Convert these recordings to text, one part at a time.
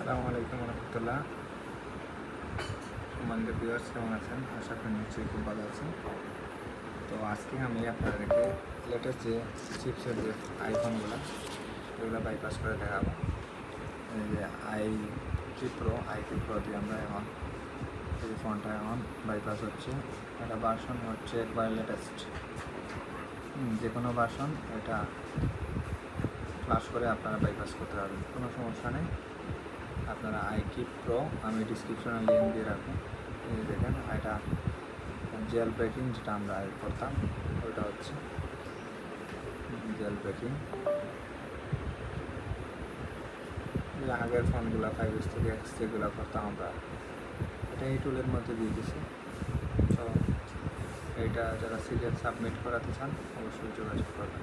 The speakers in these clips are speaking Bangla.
আসসালামু আলাইকুম রহমতুল্লাহ। সম্মানিত ভিউয়ার্স, কেমন আছেন? আশা করি নিশ্চয়ই খুব ভালো আছেন। তো আজকে আমি আপনাদেরকে লেটেস্ট যে চিপসের যে আইফোনগুলো এগুলো বাইপাস করে দেখাবো। এই যে i3 Pro দিয়ে আমরা এখন এই ফোনটা এখন বাইপাস হচ্ছে। এটা ভার্সন হচ্ছে একবার লেটেস্ট, যে কোনো ভার্সন এটা ফ্লাশ করে আপনারা বাইপাস করতে পারবেন, কোনো সমস্যা নেই। আপনারা i3 Pro আমি ডিসক্রিপশনে লিঙ্ক দিয়ে রাখবো। এই দেখেন, এটা জেল ব্রেকিং যেটা আমরা করতাম ওইটা হচ্ছে জেল ব্রেকিং। আগের ফোনগুলো 5S থেকে X যেগুলো করতাম আমরা, এটা এই টুলের মধ্যে দিয়ে দিছি। তো এইটা যারা সিরিয়াল সাবমিট করাতে চান অবশ্যই যোগাযোগ করবেন।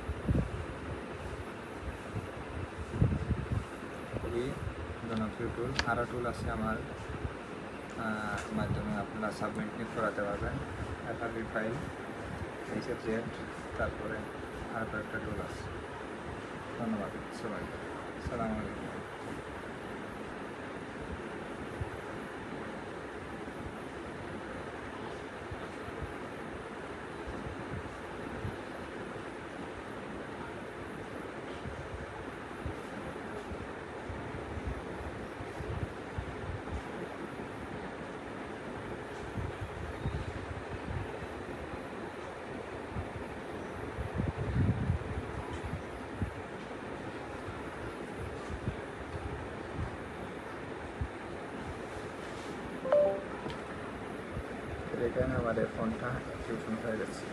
খুবই জনপ্রিয় টুল। আরও টুল আছে আমার মাধ্যমে আপনারা সাবমিট করাতে পারবেন। FRV ফাইল, HFZ, তারপরে আরও কয়েকটা টুল আছে। ধন্যবাদ সবাই। আসসালামু আলাইকুম। এখানে আমাদের ফোনটা অ্যাক্টিভেশন হয়ে গেছে।